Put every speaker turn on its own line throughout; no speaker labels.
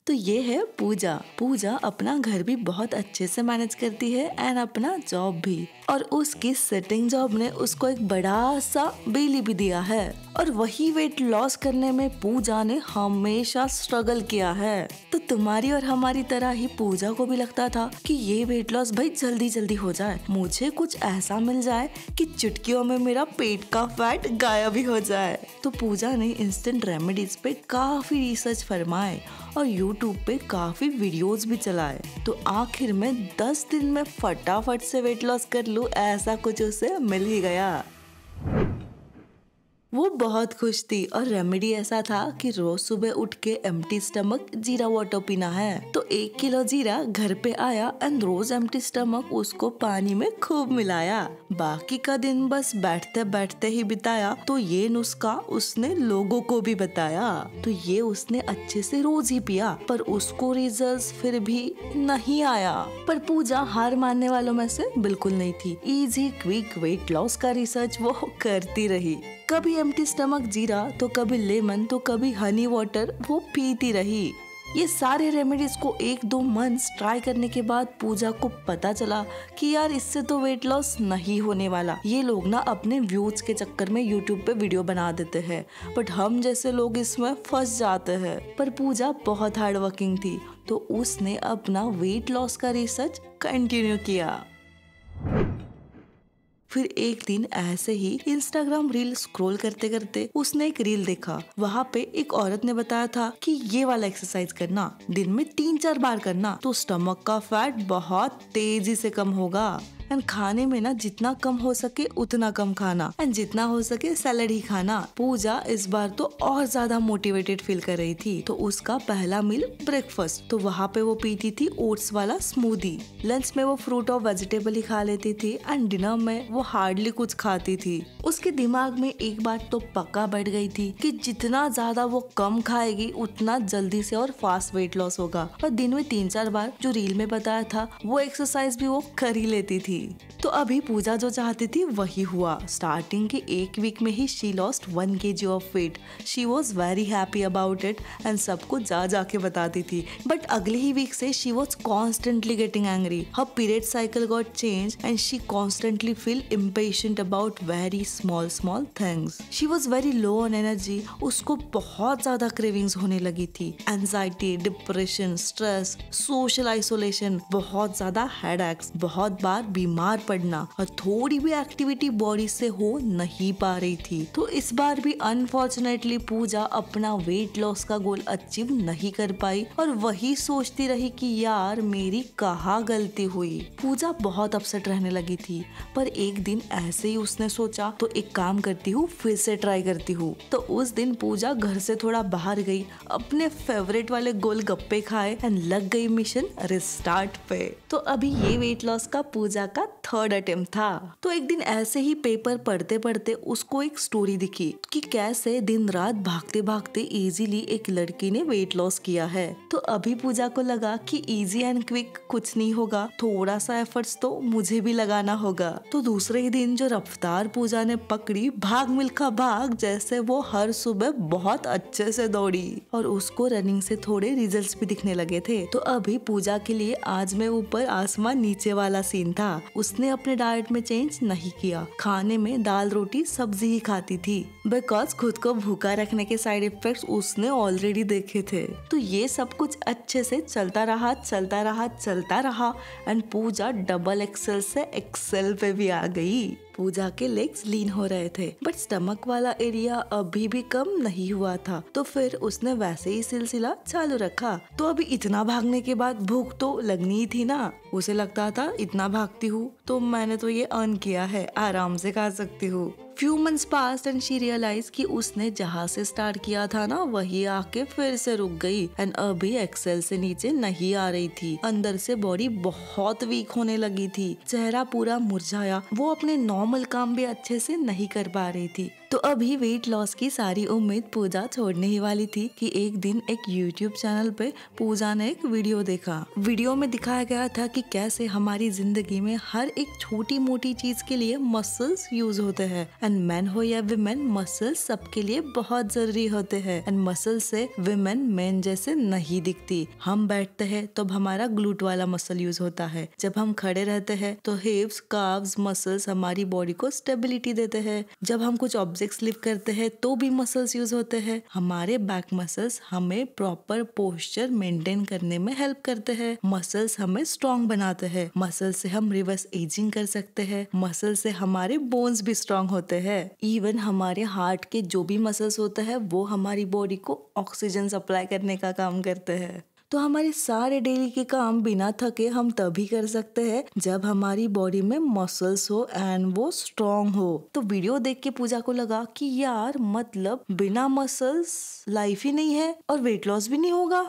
तो ये है पूजा। पूजा अपना घर भी बहुत अच्छे से मैनेज करती है एंड अपना जॉब भी, और उसकी सिटिंग जॉब ने उसको एक बड़ा सा बेली भी दिया है। और वही वेट लॉस करने में पूजा ने हमेशा स्ट्रगल किया है। तो तुम्हारी और हमारी तरह ही पूजा को भी लगता था कि ये वेट लॉस भाई जल्दी जल्दी हो जाए, मुझे कुछ ऐसा मिल जाए कि चुटकियों में मेरा पेट का फैट गायब ही हो जाए। तो पूजा ने इंस्टेंट रेमेडीज पे काफी रिसर्च फरमाए और यूट्यूब पे काफी वीडियोस भी चलाए। तो आखिर में 10 दिन में फटाफट से वेट लॉस कर लूं, ऐसा कुछ उसे मिल ही गया। वो बहुत खुश थी और रेमेडी ऐसा था कि रोज सुबह उठ के एम्प्टी स्टमक जीरा वाटर पीना है। तो 1 किलो जीरा घर पे आया एंड रोज एम्प्टी स्टमक उसको पानी में खूब मिलाया। बाकी का दिन बस बैठते बैठते ही बिताया। तो ये नुस्खा उसने लोगों को भी बताया। तो ये उसने अच्छे से रोज ही पिया, पर उसको रिजल्ट्स फिर भी नहीं आया। पर पूजा हार मानने वालों में से बिल्कुल नहीं थी। इजी क्विक वेट लॉस का रिसर्च वो करती रही। कभी एम्प्टी स्टमक जीरा, तो कभी लेमन, तो कभी हनी वाटर वो पीती रही। ये सारे रेमेडीज को 1-2 मंथ्स ट्राई करने के बाद पूजा को पता चला कि यार इससे तो वेट लॉस नहीं होने वाला। ये लोग ना अपने व्यूज के चक्कर में यूट्यूब पे वीडियो बना देते हैं, बट हम जैसे लोग इसमें फंस जाते हैं। पर पूजा बहुत हार्ड वर्किंग थी, तो उसने अपना वेट लॉस का रिसर्च कंटिन्यू किया। फिर एक दिन ऐसे ही इंस्टाग्राम रील स्क्रॉल करते करते उसने एक रील देखा। वहाँ पे एक औरत ने बताया था कि ये वाला एक्सरसाइज करना, दिन में 3-4 बार करना, तो स्टमक का फैट बहुत तेजी से कम होगा। एंड खाने में ना जितना कम हो सके उतना कम खाना, एंड जितना हो सके सैलेड ही खाना। पूजा इस बार तो और ज्यादा मोटिवेटेड फील कर रही थी। तो उसका पहला मील ब्रेकफास्ट, तो वहाँ पे वो पीती थी ओट्स वाला स्मूदी। लंच में वो फ्रूट और वेजिटेबल ही खा लेती थी एंड डिनर में वो हार्डली कुछ खाती थी। उसके दिमाग में एक बात तो पक्का बैठ गई थी कि जितना ज्यादा वो कम खाएगी उतना जल्दी से और फास्ट वेट लॉस होगा। और दिन में 3-4 बार जो रील में बताया था वो एक्सरसाइज भी वो कर ही लेती थी। तो अभी पूजा जो चाहती थी वही हुआ। स्टार्टिंग के 1 वीक में ही she lost 1 kg of weight. She was very happy about it and सबको जा जाके बताती थी। बट अगले ही वीक से she was constantly getting angry. हर period cycle got change and she constantly feel impatient about very small things. She was very low on energy. उसको बहुत ज्यादा क्रेविंग्स होने लगी थी। Anxiety, depression, stress, social isolation, बहुत ज्यादा हेडेक्स, बहुत बार बीमार पड़ना, और थोड़ी भी एक्टिविटी बॉडी से हो नहीं पा रही थी। तो इस बार भी अनफॉर्चुनेटली पूजा अपना वेट लॉस का गोल अचीव नहीं कर पाई और वही सोचती रही कि यार मेरी कहाँ गलती हुई। पूजा बहुत अपसेट रहने लगी थी। पर एक दिन ऐसे ही उसने सोचा तो एक काम करती हूँ, फिर से ट्राई करती हूँ। तो उस दिन पूजा घर से थोड़ा बाहर गई, अपने फेवरेट वाले गोलगप्पे खाए एंड लग गई मिशन रिस्टार्ट पे। तो अभी ये वेट लॉस का पूजा का 3rd अटेम्प्ट था। तो एक दिन ऐसे ही पेपर पढ़ते पढ़ते उसको एक स्टोरी दिखी कि कैसे दिन रात भागते भागते इजीली एक लड़की ने वेट लॉस किया है। तो अभी पूजा को लगा कि इजी एंड क्विक कुछ नहीं होगा, थोड़ा सा एफर्ट्स तो मुझे भी लगाना होगा। तो दूसरे ही दिन जो रफ्तार पूजा ने पकड़ी, भाग मिल्खा भाग जैसे वो हर सुबह बहुत अच्छे से दौड़ी और उसको रनिंग से थोड़े रिजल्ट्स भी दिखने लगे थे। तो अभी पूजा के लिए आज में ऊपर आसमान नीचे वाला सीन था। उसने अपने डाइट में चेंज नहीं किया, खाने में दाल रोटी सब्जी ही खाती थी, बिकॉज खुद को भूखा रखने के साइड इफेक्ट्स उसने ऑलरेडी देखे थे। तो ये सब कुछ अच्छे से चलता रहा एंड पूजा डबल एक्सेल से एक्सेल पे भी आ गई। पूजा के लेग्स लीन हो रहे थे, बट स्टमक वाला एरिया अभी भी कम नहीं हुआ था। तो फिर उसने वैसे ही सिलसिला चालू रखा। तो अभी इतना भागने के बाद भूख तो लगनी ही थी ना। उसे लगता था इतना भागती हूँ तो मैंने तो ये अर्न किया है, आराम से खा सकती हूँ। Few months past and she realise कि उसने जहाँ से स्टार्ट किया था ना वही आके फिर से रुक गई एंड अभी एक्सेल से नीचे नहीं आ रही थी। अंदर से बॉडी बहुत वीक होने लगी थी, चेहरा पूरा मुरझाया। वो अपने नॉर्मल काम भी अच्छे से नहीं कर पा रही थी। तो अभी वेट लॉस की सारी उम्मीद पूजा छोड़ने ही वाली थी कि एक दिन एक YouTube चैनल पे पूजा ने एक वीडियो देखा। वीडियो में दिखाया गया था कि कैसे हमारी जिंदगी में हर एक छोटी मोटी चीज के लिए मसल्स यूज होते हैं एंड मैन हो या विमेन मसल्स सबके लिए बहुत जरूरी होते हैं एंड मसल से विमेन मैन जैसे नहीं दिखती। हम बैठते हैं तो हमारा ग्लूट वाला मसल यूज होता है, जब हम खड़े रहते हैं तो हिप्स काव्स मसल्स हमारी बॉडी को स्टेबिलिटी देते हैं, जब हम कुछ ऑब्जेक्ट्स लिफ्ट करते हैं तो भी मसल्स यूज होते हैं। हमारे बैक मसल्स हमें प्रॉपर पोस्चर मेंटेन करने में हेल्प करते हैं, मसल्स हमें स्ट्रॉन्ग बनाते हैं, मसल से हम रिवर्स एजिंग कर सकते हैं, मसल से हमारे बोन्स भी स्ट्रॉन्ग होते हैं। इवन हमारे हार्ट के जो भी मसल्स होते हैं वो हमारी बॉडी को ऑक्सीजन सप्लाई करने का काम करते हैं। तो हमारे सारे डेली के काम बिना थके हम तभी कर सकते हैं जब हमारी बॉडी में मसल्स हो एंड वो स्ट्रॉन्ग हो। तो वीडियो देख के पूजा को लगा कि यार मतलब बिना मसल्स लाइफ ही नहीं है और वेट लॉस भी नहीं होगा।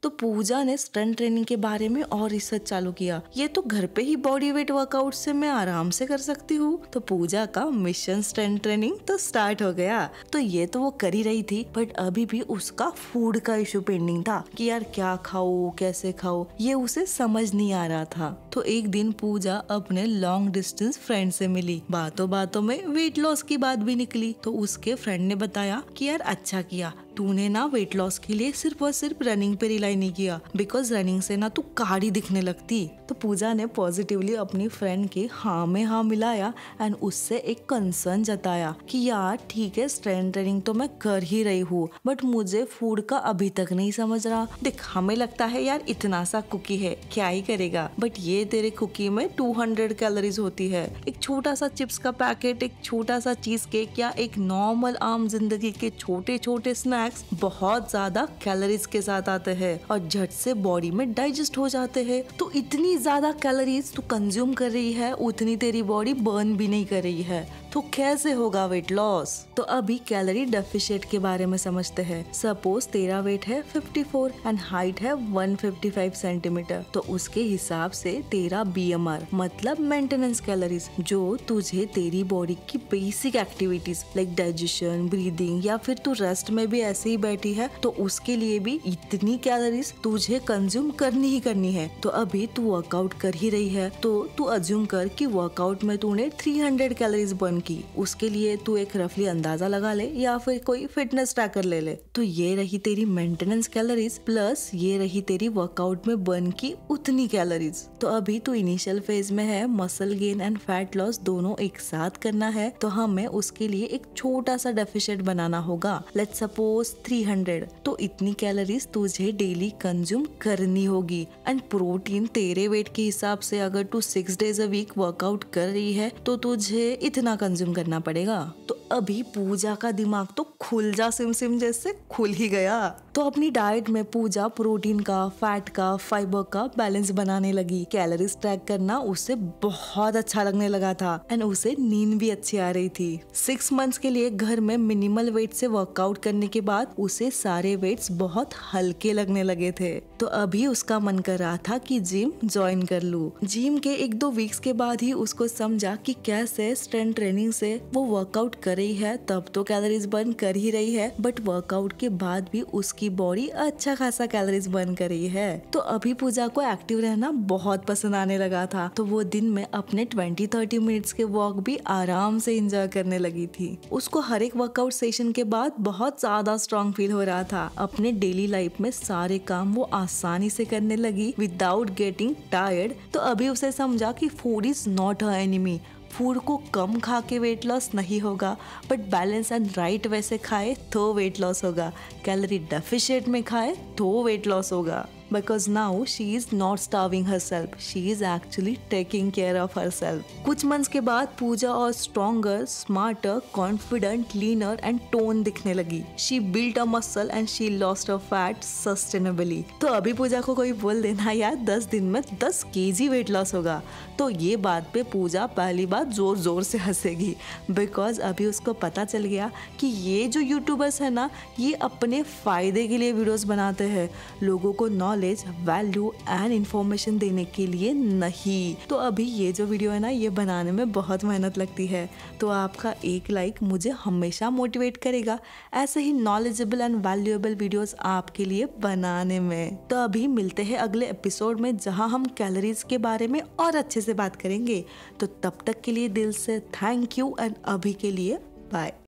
तो पूजा ने स्ट्रेंथ ट्रेनिंग के बारे में और रिसर्च चालू किया। ये तो घर पे ही बॉडी वेट वर्कआउट से मैं आराम से कर सकती हूँ। तो पूजा का मिशन स्ट्रेंथ ट्रेनिंग तो स्टार्ट हो गया। तो ये तो वो कर ही रही थी बट अभी भी उसका फूड का इशू पेंडिंग था कि यार क्या खाऊं कैसे खाऊं, ये उसे समझ नहीं आ रहा था। तो एक दिन पूजा अपने लॉन्ग डिस्टेंस फ्रेंड से मिली, बातों बातों में वेट लॉस की बात भी निकली। तो उसके फ्रेंड ने बताया कि यार अच्छा किया तूने ना वेट लॉस के लिए सिर्फ और सिर्फ रनिंग पे रिलाई नहीं किया, बिकॉज रनिंग से ना तू काड़ी दिखने लगती। तो पूजा ने पॉजिटिवली अपनी फ्रेंड के हाँ में हाँ मिलाया एंड उससे एक कंसर्न जताया कि यार ठीक है स्ट्रेंथ ट्रेनिंग तो मैं कर ही रही हूँ बट मुझे फूड का अभी तक नहीं समझ रहा। देख हमें लगता है यार इतना सा कुकी है क्या ही करेगा, बट ये तेरे कुकी में 200 कैलोरीज होती है। एक छोटा सा चिप्स का पैकेट, एक छोटा सा चीज केक या एक नॉर्मल आम जिंदगी के छोटे छोटे स्नैक्स बहुत ज्यादा कैलोरीज के साथ आते हैं और झट से बॉडी में डाइजेस्ट हो जाते हैं। तो इतनी ज्यादा कैलोरीज तू कंज्यूम कर रही है उतनी तेरी बॉडी बर्न भी नहीं कर रही है, तो कैसे होगा वेट लॉस। तो अभी कैलोरी डेफिशिएट के बारे में समझते हैं। सपोज तेरा वेट है 54 एंड हाइट है 155 सेंटीमीटर, तो उसके हिसाब से तेरा BMR मतलब मेंटेनेंस कैलोरीज जो तुझे तेरी बॉडी की basic activities like digestion breathing या फिर तू रेस्ट में भी ऐसे ही बैठी है तो उसके लिए भी इतनी कैलोरीज तुझे कंज्यूम करनी ही करनी है। तो अभी तू वर्कआउट कर ही रही है तो तू अज्यूम कर कि वर्कआउट में तूने 300 कैलोरीज बर्न की। उसके लिए तू एक रफली अंदाजा लगा ले या फिर कोई फिटनेस ट्रैकर ले ले। तो ये रही तेरी मेंटेनेंस कैलोरीज प्लस ये रही तेरी वर्कआउट में बर्न की उतनी कैलोरीज। तो अभी तू इनिशियल फेज में है, muscle gain and fat loss दोनों एक साथ करना है तो हमें उसके लिए एक छोटा सा डेफिशिएट बनाना होगा। Let's suppose 300। तो इतनी कैलोरीज तुझे डेली कंज्यूम करनी होगी एंड प्रोटीन तेरे वेट के हिसाब से अगर तू 6 डेज अ वीक वर्कआउट कर रही है तो तुझे इतना कंज्यूम करना पड़ेगा। तो अभी पूजा का दिमाग तो खुल जा सिम सिम जैसे खुल ही गया। तो अपनी डाइट में पूजा प्रोटीन का, फैट का, फाइबर का बैलेंस बनाने लगी। कैलोरीज ट्रैक करना उसे बहुत अच्छा लगने लगा था एंड उसे नींद भी अच्छी आ रही थी। 6 मंथ्स के लिए घर में मिनिमल वेट से वर्कआउट करने के बाद उसे सारे वेट्स बहुत हल्के लगने लगे थे। तो अभी उसका मन कर रहा था कि जिम ज्वाइन कर लूं। जिम के 1-2 वीक्स के बाद ही उसको समझा कि कैसे स्ट्रेंथ ट्रेनिंग से वो वर्कआउट कर रही है तब तो कैलोरीज बर्न कर ही रही है बट वर्कआउट के बाद भी उसकी बॉडी अच्छा खासा कैलोरीज बर्न कर रही है। तो अभी पूजा को एक्टिव रहना बहुत पसंद आने लगा था तो वो दिन में अपने 20-30 मिनट्स के वॉक भी आराम से एंजॉय करने लगी थी। उसको हर एक वर्कआउट सेशन के बाद बहुत ज्यादा स्ट्रॉन्ग फील हो रहा था। अपने डेली लाइफ में सारे काम वो आसानी से करने लगी विदाउट गेटिंग टायर्ड। तो अभी उसे समझा कि food is not her enemy. Food को कम खा के वेट लॉस नहीं होगा बट बैलेंस एंड राइट वैसे खाए तो वेट लॉस होगा, कैलोरी डेफिशिएट में खाए तो वेट लॉस होगा। Because now she is not starving herself, she is actually taking care of herself. कुछ मंथ्स के बाद पूजा और stronger, smarter, confident, linear and tone दिखने लगी। She built a muscle and she lost her fat sustainably. तो अभी पूजा को कोई बोल देना यार 10 दिन में 10 kg वेट लॉस होगा तो ये बात पे पूजा पहली बार जोर जोर से हंसेगी बिकॉज अभी उसको पता चल गया कि ये जो यूट्यूबर्स है ना ये अपने लिए फायदे के लिए वीडियोस बनाते हैं, लोगों को नॉलेज, वैल्यू एंड इंफॉर्मेशन देने के लिए नहीं। तो अभी ये जो वीडियो है ना, ये बनाने में बहुत मेहनत लगती है, तो आपका एक लाइक मुझे हमेशा मोटिवेट करेगा ऐसे ही नॉलेजेबल एंड वैल्यूएबल वीडियोस आपके लिए बनाने में। तो अभी मिलते हैं अगले एपिसोड में, जहां हम कैलोरीज के बारे में और अच्छे से बात करेंगे। तो तब तक के लिए दिल से थैंक यू एंड अभी के लिए बाय।